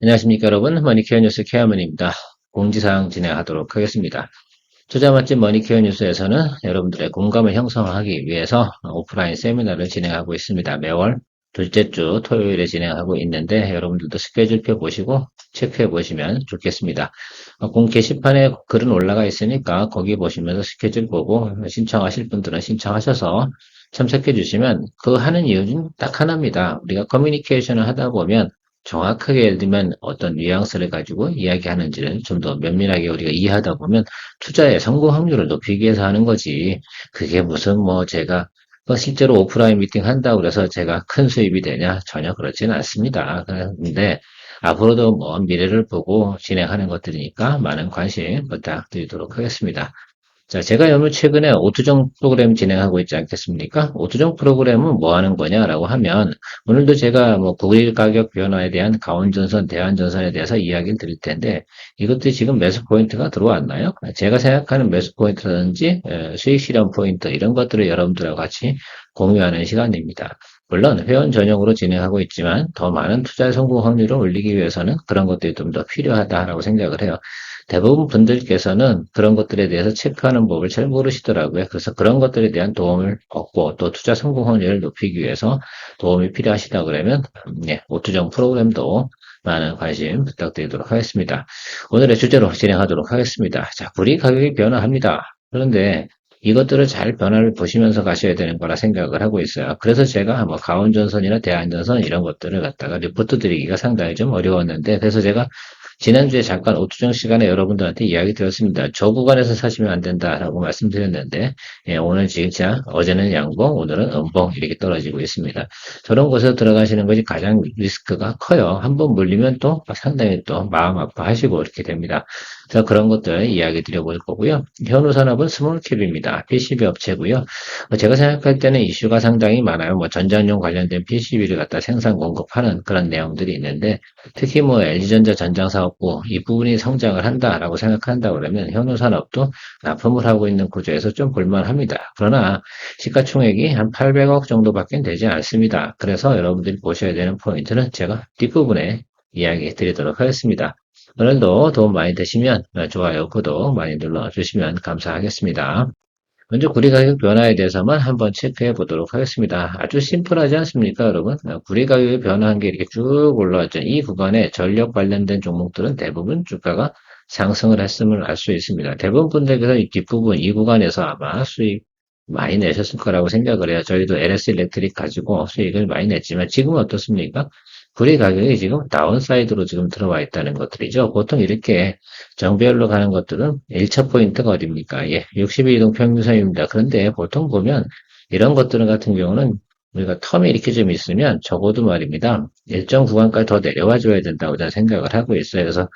안녕하십니까 여러분, 머니케어 뉴스 케어맨입니다. 공지사항 진행하도록 하겠습니다. 투자 맛집 머니케어 뉴스에서는 여러분들의 공감을 형성하기 위해서 오프라인 세미나를 진행하고 있습니다. 매월 둘째 주 토요일에 진행하고 있는데 여러분들도 스케줄표 보시고 체크해 보시면 좋겠습니다. 공 게시판에 글은 올라가 있으니까 거기 보시면서 스케줄 보고 신청하실 분들은 신청하셔서 참석해 주시면 그 하는 이유는 딱 하나입니다. 우리가 커뮤니케이션을 하다 보면 정확하게 예를 들면 어떤 뉘앙스를 가지고 이야기하는지를 좀 더 면밀하게 우리가 이해하다 보면 투자의 성공 확률을 높이기 위해서 하는 거지. 그게 무슨 뭐 제가 실제로 오프라인 미팅 한다고 그래서 제가 큰 수입이 되냐? 전혀 그렇지는 않습니다. 그런데 앞으로도 먼 미래를 보고 진행하는 것들이니까 많은 관심 부탁드리도록 하겠습니다. 자, 제가 요즘 최근에 오투정 프로그램 진행하고 있지 않겠습니까? 오투정 프로그램은 뭐 하는 거냐라고 하면, 오늘도 제가 뭐 국일 가격 변화에 대한 가온전선, 대한전선에 대해서 이야기를 드릴 텐데, 이것들이 지금 매수 포인트가 들어왔나요? 제가 생각하는 매수 포인트라든지 수익 실현 포인트, 이런 것들을 여러분들하고 같이 공유하는 시간입니다. 물론 회원 전용으로 진행하고 있지만 더 많은 투자 성공 확률을 올리기 위해서는 그런 것들이 좀 더 필요하다라고 생각을 해요. 대부분 분들께서는 그런 것들에 대해서 체크하는 법을 잘 모르시더라고요. 그래서 그런 것들에 대한 도움을 얻고 또 투자 성공 확률을 높이기 위해서 도움이 필요하시다 그러면 오투정 프로그램도 많은 관심 부탁드리도록 하겠습니다. 오늘의 주제로 진행하도록 하겠습니다. 자, 불이 가격이 변화합니다. 그런데 이것들을 잘 변화를 보시면서 가셔야 되는 거라 생각을 하고 있어요. 그래서 제가 뭐 가온전선이나 대한전선 이런 것들을 갖다가 리포트 드리기가 상당히 좀 어려웠는데 그래서 제가 지난주에 잠깐 오투정 시간에 여러분들한테 이야기 드렸습니다. 저 구간에서 사시면 안 된다라고 말씀드렸는데 오늘 진짜 어제는 양봉, 오늘은 음봉 이렇게 떨어지고 있습니다. 저런 곳에서 들어가시는 것이 가장 리스크가 커요. 한번 물리면 또 상당히 또 마음 아파하시고 이렇게 됩니다. 그래서 그런 것들 이야기 드려볼 거고요. 현우산업은 스몰캡입니다. PCB 업체고요. 제가 생각할 때는 이슈가 상당히 많아요. 뭐 전장용 관련된 PCB를 갖다 생산 공급하는 그런 내용들이 있는데 특히 뭐 LG전자 전장 사업부 이 부분이 성장을 한다라고 생각한다 그러면 현우산업도 납품을 하고 있는 구조에서 좀 볼만합니다. 그러나 시가총액이 한 800억 정도밖에 되지 않습니다. 그래서 여러분들이 보셔야 되는 포인트는 제가 뒷부분에 이야기 드리도록 하겠습니다. 오늘도 도움 많이 되시면 좋아요, 구독 많이 눌러주시면 감사하겠습니다. 먼저 구리 가격 변화에 대해서만 한번 체크해 보도록 하겠습니다. 아주 심플하지 않습니까, 여러분? 구리 가격이 변화한 게 이렇게 쭉 올라왔죠. 이 구간에 전력 관련된 종목들은 대부분 주가가 상승을 했음을 알 수 있습니다. 대부분 분들께서 이 뒷부분, 이 구간에서 아마 수익 많이 내셨을 거라고 생각을 해요. 저희도 LS 일렉트릭 가지고 수익을 많이 냈지만 지금은 어떻습니까? 구리 가격이 지금 다운사이드로 지금 들어와 있다는 것들이죠. 보통 이렇게 정배열로 가는 것들은 1차 포인트가 어딥니까? 62이동 평균선입니다. 그런데 보통 보면 이런 것들은 같은 경우는 우리가 텀이 이렇게 좀 있으면 적어도 말입니다. 일정 구간까지 더 내려와 줘야 된다고 저는 생각을 하고 있어요. 그래서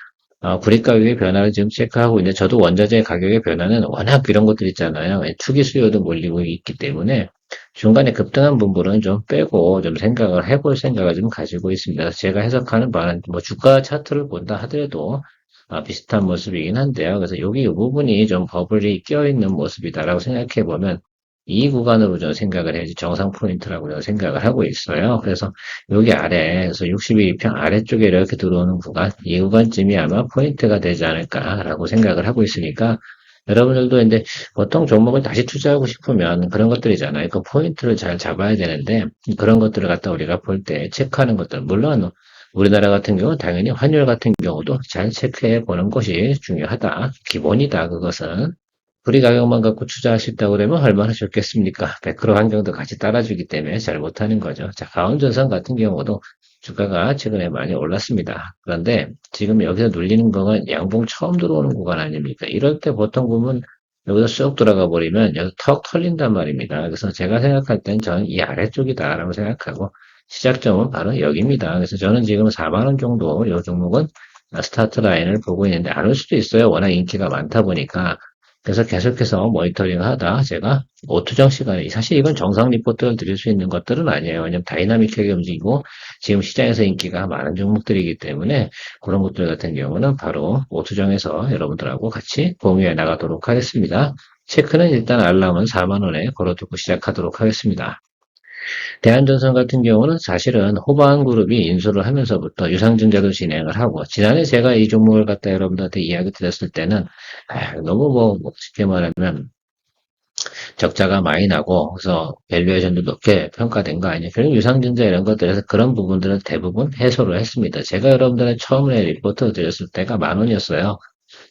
구리 가격의 변화를 지금 체크하고 있는데 저도 원자재 가격의 변화는 워낙 이런 것들 있잖아요. 투기 수요도 몰리고 있기 때문에 중간에 급등한 부분은 좀 빼고 좀 생각을 해볼 생각을 좀 가지고 있습니다. 그래서 제가 해석하는 바는 뭐 주가 차트를 본다 하더라도 비슷한 모습이긴 한데요. 그래서 여기 이 부분이 좀 버블이 껴있는 모습이다라고 생각해 보면 이 구간으로 좀 생각을 해야지 정상 포인트라고 저는 생각을 하고 있어요. 그래서 여기 아래에서 62평 아래쪽에 이렇게 들어오는 구간, 이 구간쯤이 아마 포인트가 되지 않을까라고 생각을 하고 있으니까 여러분들도 이제 보통 종목을 다시 투자하고 싶으면 그런 것들이잖아요. 그 포인트를 잘 잡아야 되는데 그런 것들을 갖다 우리가 볼 때 체크하는 것들 물론 우리나라 같은 경우 당연히 환율 같은 경우도 잘 체크해 보는 것이 중요하다. 기본이다. 그것은. 우리 가격만 갖고 투자하셨다고 그러면 얼마나 좋겠습니까? 매크로 환경도 같이 따라주기 때문에 잘 못하는 거죠. 자, 가온전선 같은 경우도 주가가 최근에 많이 올랐습니다. 그런데 지금 여기서 눌리는 거는 양봉 처음 들어오는 구간 아닙니까? 이럴 때 보통 보면 여기서 쑥 들어가 버리면 여기서 턱 털린단 말입니다. 그래서 제가 생각할 땐 저는 이 아래쪽이다라고 생각하고 시작점은 바로 여기입니다. 그래서 저는 지금 4만 원 정도 이 종목은 스타트 라인을 보고 있는데 안 올 수도 있어요. 워낙 인기가 많다 보니까. 그래서 계속해서 모니터링 하다 제가 오투정 시간에 사실 이건 정상 리포트를 드릴 수 있는 것들은 아니에요. 왜냐면 다이나믹하게 움직이고 지금 시장에서 인기가 많은 종목들이기 때문에 그런 것들 같은 경우는 바로 오투정에서 여러분들하고 같이 공유해 나가도록 하겠습니다. 체크는 일단 알람은 4만 원에 걸어두고 시작하도록 하겠습니다. 대한전선 같은 경우는 사실은 호반 그룹이 인수를 하면서부터 유상증자도 진행을 하고, 지난해 제가 이 종목을 갖다 여러분들한테 이야기 드렸을 때는, 너무 쉽게 말하면, 적자가 많이 나고, 그래서 밸류에이션도 높게 평가된 거 아니에요. 결국 유상증자 이런 것들에서 그런 부분들은 대부분 해소를 했습니다. 제가 여러분들의 처음에 리포트 드렸을 때가 10,000원이었어요.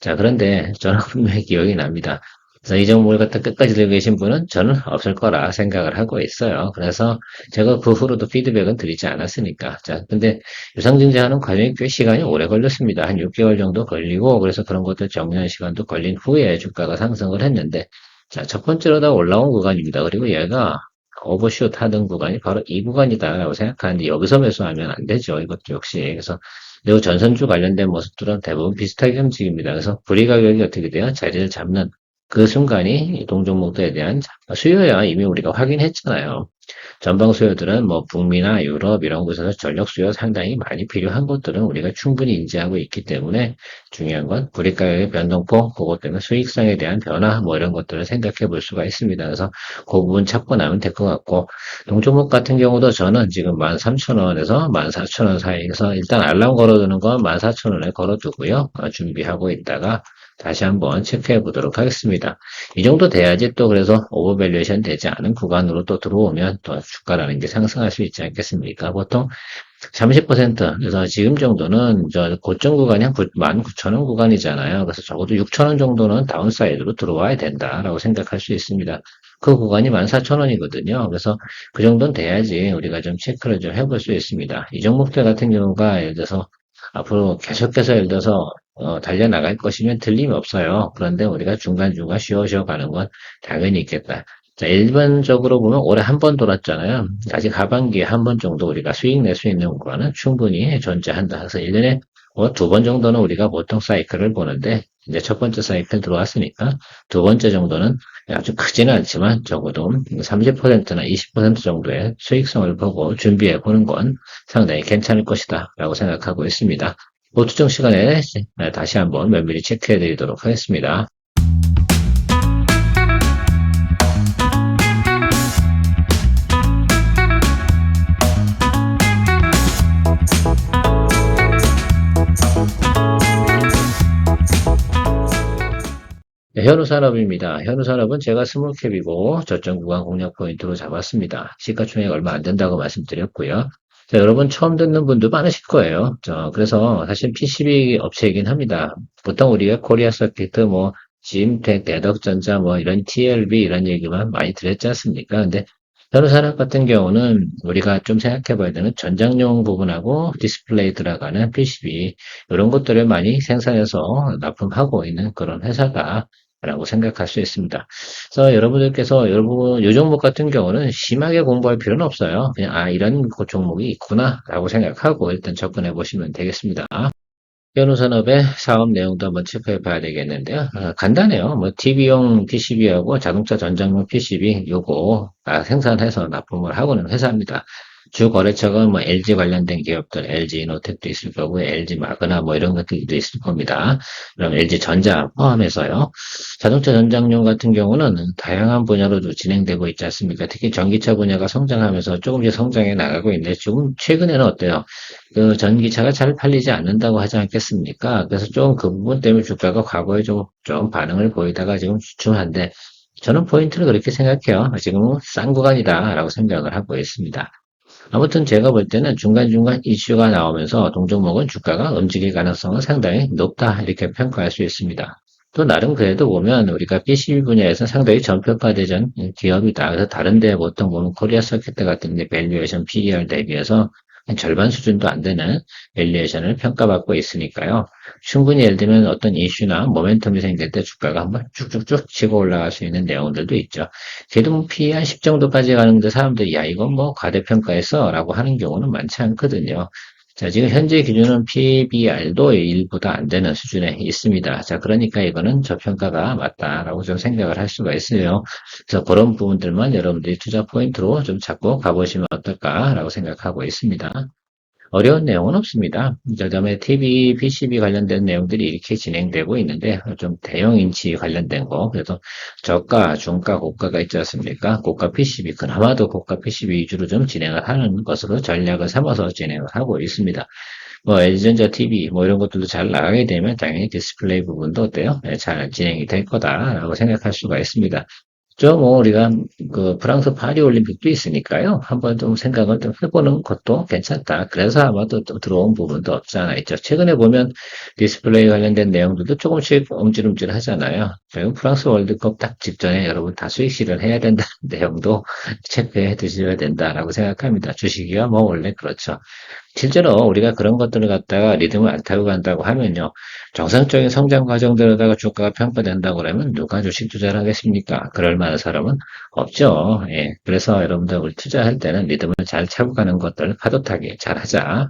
자, 그런데 저는 분명히 기억이 납니다. 그래서 이 종목을 갖다 끝까지 들고 계신 분은 저는 없을 거라 생각을 하고 있어요. 그래서 제가 그 후로도 피드백은 드리지 않았으니까. 자, 근데 유상증자하는 과정이 꽤 시간이 오래 걸렸습니다. 한 6개월 정도 걸리고, 그래서 그런 것들 정리하는 시간도 걸린 후에 주가가 상승을 했는데, 자, 첫 번째로 다 올라온 구간입니다. 그리고 얘가 오버슛 하던 구간이 바로 이 구간이다라고 생각하는데, 여기서 매수하면 안 되죠. 이것도 역시. 그래서 그리고 전선주 관련된 모습들은 대부분 비슷하게 움직입니다. 그래서 불이 가격이 어떻게 돼요? 자리를 잡는 그 순간이 동종목들에 대한 수요야 이미 우리가 확인했잖아요. 전방 수요들은 뭐 북미나 유럽 이런 곳에서 전력 수요 상당히 많이 필요한 것들은 우리가 충분히 인지하고 있기 때문에 중요한 건 불이 가격의 변동폭, 그것 때문에 수익성에 대한 변화 뭐 이런 것들을 생각해 볼 수가 있습니다. 그래서 그 부분 찾고 나면 될 것 같고, 동종목 같은 경우도 저는 지금 13,000원에서 14,000원 사이에서 일단 알람 걸어두는 건 14,000원에 걸어두고요. 준비하고 있다가 다시 한번 체크해 보도록 하겠습니다. 이 정도 돼야지 또 그래서 오버밸류에이션 되지 않은 구간으로 또 들어오면 또 주가라는 게 상승할 수 있지 않겠습니까? 보통 30%, 그래서 지금 정도는 저 고점 구간이 한 19,000원 구간이잖아요. 그래서 적어도 6,000원 정도는 다운사이드로 들어와야 된다라고 생각할 수 있습니다. 그 구간이 14,000원이거든요. 그래서 그 정도는 돼야지 우리가 좀 체크를 좀 해볼 수 있습니다. 이 종목들 같은 경우가 예를 들어서 앞으로 계속해서 예를 들어서 달려나갈 것이면 틀림이 없어요. 그런데 우리가 중간중간 쉬어쉬어 가는 건 당연히 있겠다. 자, 일반적으로 보면 올해 한 번 돌았잖아요. 아직 하반기에 한 번 정도 우리가 수익 낼 수 있는 구간은 충분히 존재한다. 그래서 1년에 두 번 정도는 우리가 보통 사이클을 보는데, 이제 첫 번째 사이클 들어왔으니까 두 번째 정도는 아주 크지는 않지만 적어도 30%나 20% 정도의 수익성을 보고 준비해 보는 건 상당히 괜찮을 것이다 라고 생각하고 있습니다. 보투정 시간에 다시 한번 면밀히 체크해 드리도록 하겠습니다. 네, 현우산업입니다. 현우산업은 제가 스몰캡이고 저점 구간 공략 포인트로 잡았습니다. 시가총액 얼마 안 된다고 말씀드렸고요. 자, 여러분 처음 듣는 분도 많으실 거예요. 그래서 사실 PCB 업체이긴 합니다. 보통 우리가 코리아 서킷, 뭐 지임텍, 대덕전자, 뭐 이런 TLB 이런 얘기만 많이 드렸지 않습니까? 근데 현우산업 같은 경우는 우리가 좀 생각해 봐야 되는 전장용 부분하고 디스플레이 들어가는 PCB 이런 것들을 많이 생산해서 납품하고 있는 그런 회사다. 라고 생각할 수 있습니다. 그래서 여러분들께서 여러분 요 종목 같은 경우는 심하게 공부할 필요는 없어요. 그냥 이런 종목이 있구나 라고 생각하고 일단 접근해 보시면 되겠습니다. 현우산업의 사업 내용도 한번 체크해 봐야 되겠는데요. 간단해요. 뭐 TV용 PCB하고 자동차 전장용 PCB 요거 생산해서 납품을 하고 있는 회사입니다. 주 거래처가 뭐 LG 관련된 기업들, LG 이노텍도 있을 거고, LG 마그나 뭐 이런 것들도 있을 겁니다. 그럼 LG 전자 포함해서요. 자동차 전장용 같은 경우는 다양한 분야로도 진행되고 있지 않습니까? 특히 전기차 분야가 성장하면서 조금씩 성장해 나가고 있는데, 지금 최근에는 어때요? 그 전기차가 잘 팔리지 않는다고 하지 않겠습니까? 그래서 좀 그 부분 때문에 주가가 과거에 좀 반응을 보이다가 지금 주춤한데, 저는 포인트를 그렇게 생각해요. 지금은 싼 구간이다라고 생각을 하고 있습니다. 아무튼 제가 볼 때는 중간중간 이슈가 나오면서 동종목은 주가가 움직일 가능성은 상당히 높다 이렇게 평가할 수 있습니다. 또 나름 그래도 보면 우리가 PCB 분야에서 상당히 전평가되던 기업이다. 그래서 다른 데 보통 보면 코리아 서킷 같은 데 밸류에이션 PER 대비해서 한 절반 수준도 안 되는 밸류에이션을 평가받고 있으니까요. 충분히 예를 들면 어떤 이슈나 모멘텀이 생길 때 주가가 한번 쭉쭉쭉 치고 올라갈 수 있는 내용들도 있죠. 걔도 뭐 PE 한 10 정도까지 가는데 사람들이 야 이건 뭐 과대평가했어 라고 하는 경우는 많지 않거든요. 자, 지금 현재 기준은 PBR도 1보다 안 되는 수준에 있습니다. 자, 그러니까 이거는 저평가가 맞다라고 좀 생각을 할 수가 있어요. 그래서 그런 부분들만 여러분들이 투자 포인트로 좀 잡고 가보시면 어떨까라고 생각하고 있습니다. 어려운 내용은 없습니다. 그다음에 TV, PCB 관련된 내용들이 이렇게 진행되고 있는데 좀 대형 인치 관련된 거 그래서 저가, 중가, 고가가 있지 않습니까? 고가 PCB 그나마도 고가 PCB 위주로 좀 진행을 하는 것으로 전략을 삼아서 진행을 하고 있습니다. 뭐 LG전자 TV 뭐 이런 것들도 잘 나가게 되면 당연히 디스플레이 부분도 어때요? 네, 잘 진행이 될 거다라고 생각할 수가 있습니다. 뭐 우리가 그 프랑스 파리 올림픽도 있으니까요. 한번 좀 생각을 좀 해보는 것도 괜찮다. 그래서 아마도 또 들어온 부분도 없지 않아 있죠. 최근에 보면 디스플레이 관련된 내용들도 조금씩 움찔움찔 하잖아요. 지금 프랑스 월드컵 딱 직전에 여러분 다 수익 실현을 해야 된다는 내용도 체크해 두셔야 된다라고 생각합니다. 주식이야 뭐 원래 그렇죠. 실제로 우리가 그런 것들을 갖다가 리듬을 안 타고 간다고 하면요. 정상적인 성장 과정들에다가 주가가 평가된다고 그러면 누가 주식 투자를 하겠습니까? 그럴 만한 사람은 없죠. 예. 그래서 여러분들 우리 투자할 때는 리듬을 잘 타고 가는 것들 파도타기 잘 하자.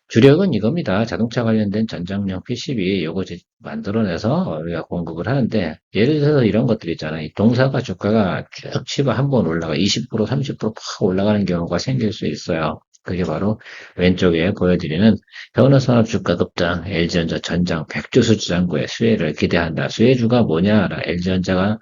주력은 이겁니다. 자동차 관련된 전장용 PCB 요거 만들어내서 우리가 공급을 하는데 예를 들어서 이런 것들 있잖아요. 이 동사가 주가가 쭉 치고 한 번 올라가 20% 30%팍 올라가는 경우가 생길 수 있어요. 그게 바로 왼쪽에 보여드리는 현우산업 주가 급등 LG전자 전장 100주 수주장구의 수혜를 기대한다. 수혜주가 뭐냐? LG전자가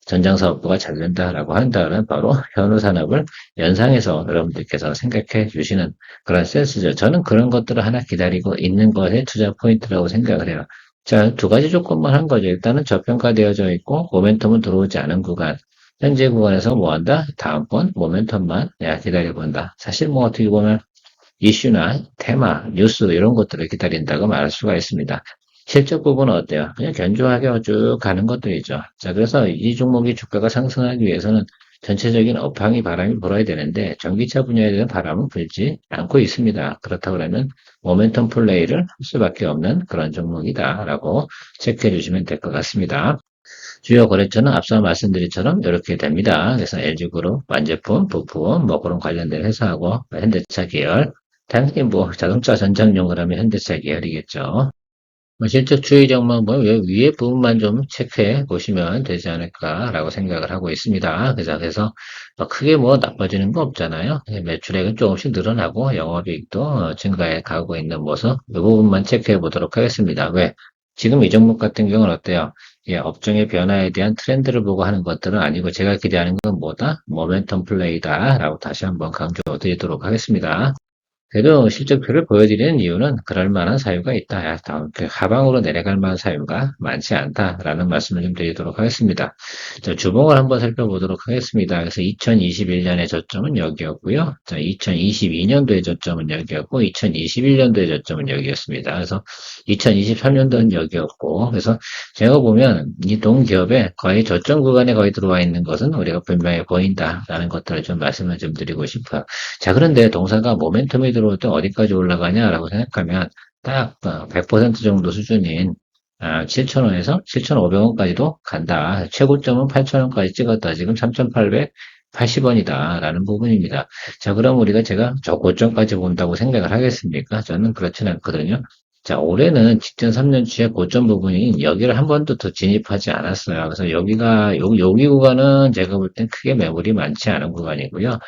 전장사업부가 잘 된다라고 한다면 바로 현우산업을 연상해서 여러분들께서 생각해 주시는 그런 센스죠. 저는 그런 것들을 하나 기다리고 있는 것에 투자 포인트라고 생각을 해요. 자, 두 가지 조건만 한 거죠. 일단은 저평가되어져 있고 모멘텀은 들어오지 않은 구간. 현재 구간에서 뭐 한다? 다음번 모멘텀만 기다려본다. 사실 뭐 어떻게 보면 이슈나 테마, 뉴스 이런 것들을 기다린다고 말할 수가 있습니다. 실적 부분은 어때요? 그냥 견조하게 쭉 가는 것들이죠. 자, 그래서 이 종목이 주가가 상승하기 위해서는 전체적인 업황이 바람이 불어야 되는데 전기차 분야에 대한 바람은 불지 않고 있습니다. 그렇다고 하면 모멘텀 플레이를 할 수밖에 없는 그런 종목이다라고 체크해 주시면 될 것 같습니다. 주요 거래처는 앞서 말씀드린처럼 이렇게 됩니다. 그래서 LG그룹, 완제품, 부품, 뭐 그런 관련된 회사하고 현대차 계열, 당연히 뭐 자동차 전장용을 하면 현대차 계열이겠죠. 뭐 실적 추이력만 뭐 위에 부분만 좀 체크해 보시면 되지 않을까라고 생각을 하고 있습니다. 그래서 뭐 크게 뭐 나빠지는 거 없잖아요. 매출액은 조금씩 늘어나고 영업이익도 증가해 가고 있는 모습 이 부분만 체크해 보도록 하겠습니다. 왜? 지금 이 종목 같은 경우는 어때요? 예, 업종의 변화에 대한 트렌드를 보고 하는 것들은 아니고 제가 기대하는 건 뭐다? 모멘텀 플레이다라고 다시 한번 강조드리도록 하겠습니다. 그래도 실적표를 보여드리는 이유는 그럴 만한 사유가 있다. 하방으로 내려갈 만한 사유가 많지 않다라는 말씀을 좀 드리도록 하겠습니다. 자, 주봉을 한번 살펴보도록 하겠습니다. 그래서 2021년의 저점은 여기였고요. 자, 2022년도의 저점은 여기였고, 2021년도의 저점은 여기였습니다. 그래서 2023년도는 여기였고, 그래서 제가 보면 이 동기업에 거의 저점 구간에 거의 들어와 있는 것은 우리가 분명히 보인다라는 것들을 좀 말씀을 좀 드리고 싶어요. 자, 그런데 동사가 모멘텀이 들어올 때 어디까지 올라가냐라고 생각하면 딱 100% 정도 수준인 7,000원에서 7,500원까지도 간다. 최고점은 8,000원까지 찍었다. 지금 3,880원이다. 라는 부분입니다. 자, 그럼 우리가 제가 저 고점까지 본다고 생각을 하겠습니까? 저는 그렇진 않거든요. 자, 올해는 직전 3년치의 고점 부분이 여기를 한 번도 더 진입하지 않았어요. 그래서 여기 구간은 제가 볼 땐 크게 매물이 많지 않은 구간이고요.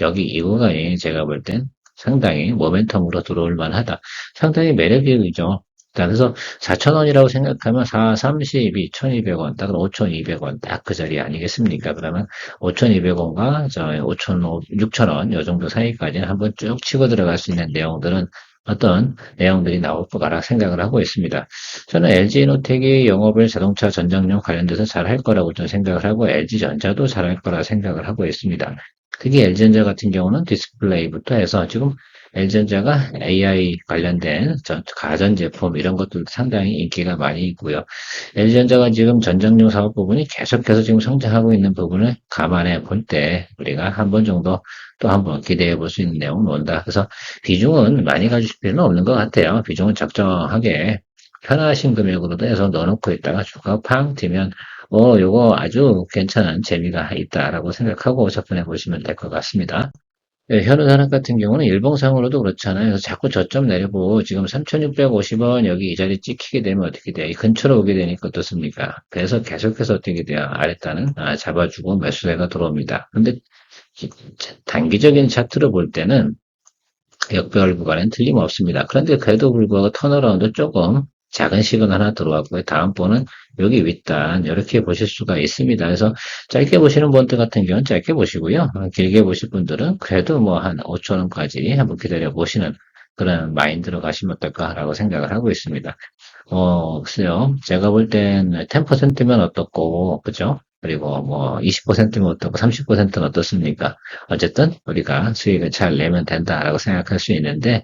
여기 이 구간이 제가 볼 땐 상당히 모멘텀으로 들어올 만하다. 상당히 매력적이죠. 자, 그래서 4,000원이라고 생각하면 4, 32, 1,200원, 딱 5,200원, 딱 그 자리 아니겠습니까? 그러면 5,200원과 5,000, 6,000원, 요 정도 사이까지는 한번 쭉 치고 들어갈 수 있는 내용들은 어떤 내용들이 나올 거라 생각을 하고 있습니다. 저는 LG노텍이 영업을 자동차 전장용 관련돼서 잘 할 거라고 좀 생각을 하고 LG전자도 잘 할 거라 생각을 하고 있습니다. 특히 LG전자 같은 경우는 디스플레이부터 해서 지금 LG전자가 AI 관련된 가전제품 이런 것들도 상당히 인기가 많이 있고요. LG전자가 지금 전장용 사업 부분이 계속해서 지금 성장하고 있는 부분을 감안해 볼 때 우리가 한 번 정도 또 한 번 기대해 볼 수 있는 내용은 온다. 그래서 비중은 많이 가질 필요는 없는 것 같아요. 비중은 적정하게 편하신 금액으로도 해서 넣어놓고 있다가 주가가 팡 튀면 요거 아주 괜찮은 재미가 있다라고 생각하고 접근해 보시면 될 것 같습니다. 네, 현우산업 같은 경우는 일봉상으로도 그렇잖아요. 그래서 자꾸 저점 내려고 지금 3,650원 여기 이 자리 찍히게 되면 어떻게 돼요? 이 근처로 오게 되니까 어떻습니까? 그래서 계속해서 어떻게 돼요? 아랫단은 잡아주고 매수세가 들어옵니다. 근데 단기적인 차트로 볼 때는 역별 구간은 틀림없습니다. 그런데 그래도 불구하고 턴어라운드 조금 작은 시그널 하나 들어왔고요. 다음 번은 여기 윗단 이렇게 보실 수가 있습니다. 그래서 짧게 보시는 분들 같은 경우는 짧게 보시고요. 길게 보실 분들은 그래도 뭐 한 5천 원까지 한번 기다려 보시는 그런 마인드로 가시면 어떨까라고 생각을 하고 있습니다. 글쎄요. 제가 볼 땐 10%면 어떻고, 그죠? 그리고 뭐 20%면 어떻고, 30%는 어떻습니까? 어쨌든 우리가 수익을 잘 내면 된다라고 생각할 수 있는데,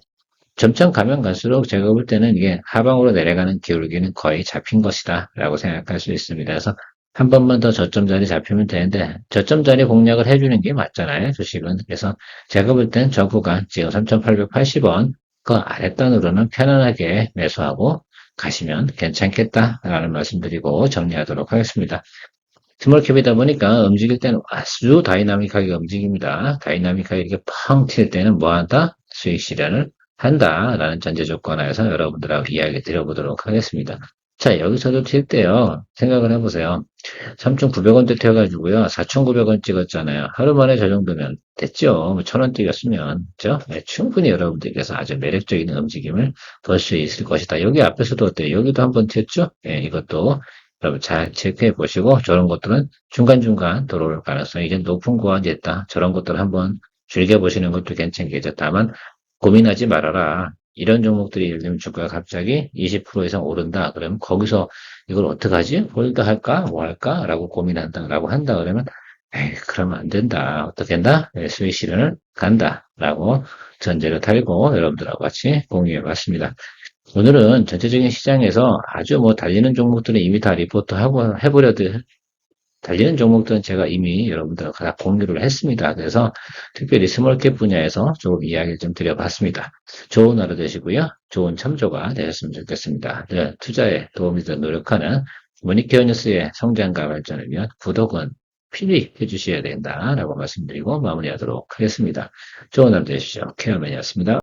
점점 가면 갈수록 제가 볼 때는 이게 하방으로 내려가는 기울기는 거의 잡힌 것이다 라고 생각할 수 있습니다. 그래서 한 번만 더 저점 자리 잡히면 되는데 저점 자리 공략을 해주는 게 맞잖아요. 주식은. 그래서 제가 볼 땐 저 구간 지금 3,880원 그 아랫단으로는 편안하게 매수하고 가시면 괜찮겠다라는 말씀드리고 정리하도록 하겠습니다. 스몰캡이다 보니까 움직일 때는 아주 다이나믹하게 움직입니다. 다이나믹하게 이렇게 펑 튈 때는 뭐 한다? 수익 실현을 한다라는 전제 조건 하에서 여러분들하고 이야기 드려보도록 하겠습니다. 자, 여기서도 튈 때요. 생각을 해보세요. 3,900원대 튀어가지고요. 4,900원 찍었잖아요. 하루 만에 저 정도면 됐죠. 뭐 1,000원 뛰었으면, 그죠? 네, 충분히 여러분들께서 아주 매력적인 움직임을 볼 수 있을 것이다. 여기 앞에서도 어때요? 여기도 한번 튀었죠? 예, 이것도 여러분 잘 체크해 보시고 저런 것들은 중간중간 들어올 가능성이 이제 높은 구간이 있다. 저런 것들 한번 즐겨보시는 것도 괜찮겠죠. 다만 고민하지 말아라. 이런 종목들이 예를 들면 주가가 갑자기 20% 이상 오른다. 그러면 거기서 이걸 어떡하지? 홀드 할까? 뭐 할까? 라고 고민한다. 라고 한다. 그러면 에이, 그러면 안 된다. 어떻게 한다? 네, 수익 실현을 간다. 라고 전제를 달고 여러분들하고 같이 공유해 봤습니다. 오늘은 전체적인 시장에서 아주 뭐 달리는 종목들은 이미 다 리포트하고 해버려도 달리는 종목들은 제가 이미 여러분들과 다 공유를 했습니다. 그래서 특별히 스몰캡 분야에서 조금 이야기를 좀 드려봤습니다. 좋은 하루 되시고요. 좋은 참조가 되셨으면 좋겠습니다. 네, 투자에 도움이 더 노력하는 모니케어 뉴스의 성장과 발전을 위한 구독은 필히 해주셔야 된다라고 말씀드리고 마무리하도록 하겠습니다. 좋은 하루 되십시오. 케어맨이었습니다.